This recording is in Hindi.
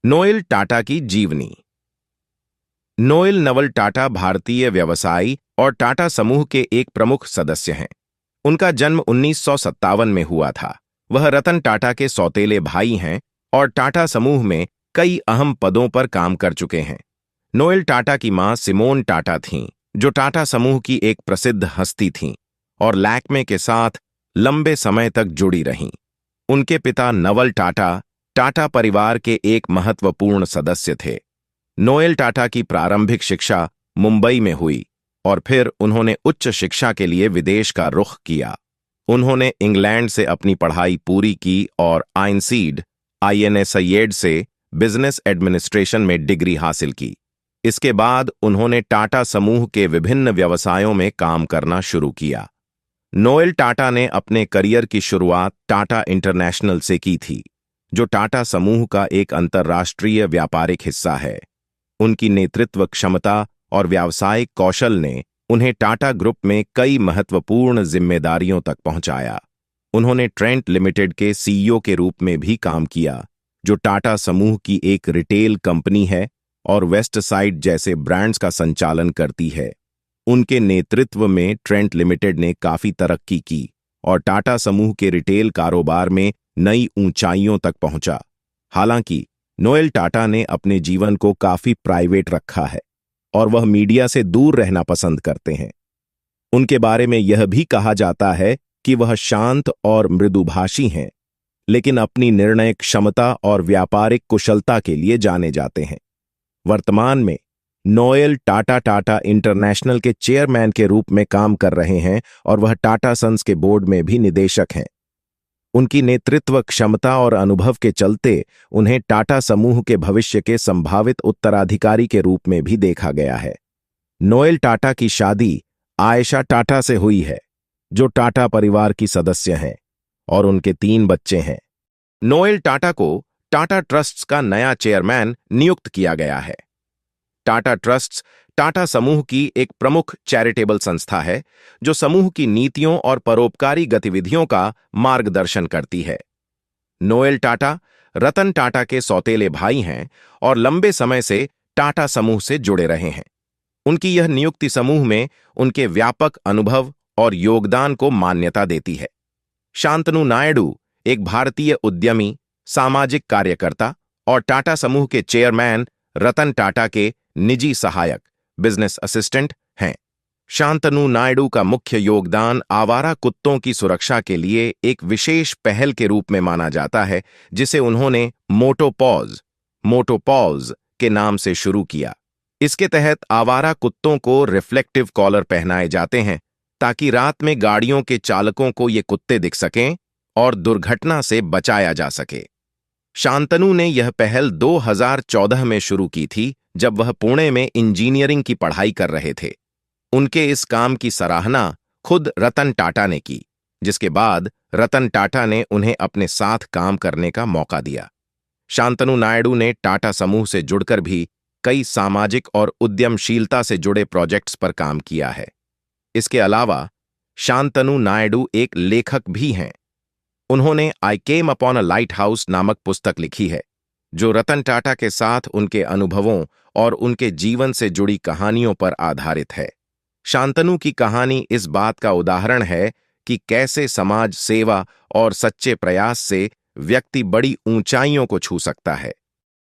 नोएल टाटा की जीवनी। नोएल नवल टाटा भारतीय व्यवसायी और टाटा समूह के एक प्रमुख सदस्य हैं। उनका जन्म 1957 में हुआ था। वह रतन टाटा के सौतेले भाई हैं और टाटा समूह में कई अहम पदों पर काम कर चुके हैं। नोएल टाटा की मां सिमोन टाटा थीं, जो टाटा समूह की एक प्रसिद्ध हस्ती थीं और लैक्मे के साथ लंबे समय तक जुड़ी रहीं। उनके पिता नवल टाटा टाटा परिवार के एक महत्वपूर्ण सदस्य थे। नोएल टाटा की प्रारंभिक शिक्षा मुंबई में हुई और फिर उन्होंने उच्च शिक्षा के लिए विदेश का रुख किया। उन्होंने इंग्लैंड से अपनी पढ़ाई पूरी की और आईएनएसईड से बिजनेस एडमिनिस्ट्रेशन में डिग्री हासिल की। इसके बाद उन्होंने टाटा समूह के विभिन्न व्यवसायों में काम करना शुरू किया। नोएल टाटा ने अपने करियर की शुरुआत टाटा इंटरनेशनल से की थी, जो टाटा समूह का एक अंतर्राष्ट्रीय व्यापारिक हिस्सा है। उनकी नेतृत्व क्षमता और व्यावसायिक कौशल ने उन्हें टाटा ग्रुप में कई महत्वपूर्ण जिम्मेदारियों तक पहुंचाया। उन्होंने ट्रेंट लिमिटेड के सीईओ के रूप में भी काम किया, जो टाटा समूह की एक रिटेल कंपनी है और वेस्ट साइड जैसे ब्रांड्स का संचालन करती है। उनके नेतृत्व में ट्रेंट लिमिटेड ने काफी तरक्की की और टाटा समूह के रिटेल कारोबार में नई ऊंचाइयों तक पहुंचा। हालांकि नोएल टाटा ने अपने जीवन को काफी प्राइवेट रखा है और वह मीडिया से दूर रहना पसंद करते हैं। उनके बारे में यह भी कहा जाता है कि वह शांत और मृदुभाषी हैं, लेकिन अपनी निर्णय क्षमता और व्यापारिक कुशलता के लिए जाने जाते हैं। वर्तमान में नोएल टाटा टाटा इंटरनेशनल के चेयरमैन के रूप में काम कर रहे हैं और वह टाटा सन्स के बोर्ड में भी निदेशक हैं। उनकी नेतृत्व क्षमता और अनुभव के चलते उन्हें टाटा समूह के भविष्य के संभावित उत्तराधिकारी के रूप में भी देखा गया है। नोएल टाटा की शादी आयशा टाटा से हुई है, जो टाटा परिवार की सदस्य हैं, और उनके 3 बच्चे हैं। नोएल टाटा को टाटा ट्रस्ट्स का नया चेयरमैन नियुक्त किया गया है। टाटा ट्रस्ट्स टाटा समूह की एक प्रमुख चैरिटेबल संस्था है, जो समूह की नीतियों और परोपकारी गतिविधियों का मार्गदर्शन करती है। नोएल टाटा रतन टाटा के सौतेले भाई हैं और लंबे समय से टाटा समूह से जुड़े रहे हैं। उनकी यह नियुक्ति समूह में उनके व्यापक अनुभव और योगदान को मान्यता देती है। शांतनु नायडू एक भारतीय उद्यमी, सामाजिक कार्यकर्ता और टाटा समूह के चेयरमैन रतन टाटा के निजी सहायक, बिजनेस असिस्टेंट हैं। शांतनु नायडू का मुख्य योगदान आवारा कुत्तों की सुरक्षा के लिए एक विशेष पहल के रूप में माना जाता है, जिसे उन्होंने मोटोपॉज के नाम से शुरू किया। इसके तहत आवारा कुत्तों को रिफ्लेक्टिव कॉलर पहनाए जाते हैं, ताकि रात में गाड़ियों के चालकों को ये कुत्ते दिख सकें और दुर्घटना से बचाया जा सके। शांतनु ने यह पहल 2014 में शुरू की थी, जब वह पुणे में इंजीनियरिंग की पढ़ाई कर रहे थे। उनके इस काम की सराहना खुद रतन टाटा ने की, जिसके बाद रतन टाटा ने उन्हें अपने साथ काम करने का मौका दिया। शांतनु नायडू ने टाटा समूह से जुड़कर भी कई सामाजिक और उद्यमशीलता से जुड़े प्रोजेक्ट्स पर काम किया है। इसके अलावा शांतनु नायडू एक लेखक भी हैं। उन्होंने I came upon a lighthouse नामक पुस्तक लिखी है, जो रतन टाटा के साथ उनके अनुभवों और उनके जीवन से जुड़ी कहानियों पर आधारित है। शांतनु की कहानी इस बात का उदाहरण है कि कैसे समाज सेवा और सच्चे प्रयास से व्यक्ति बड़ी ऊंचाइयों को छू सकता है।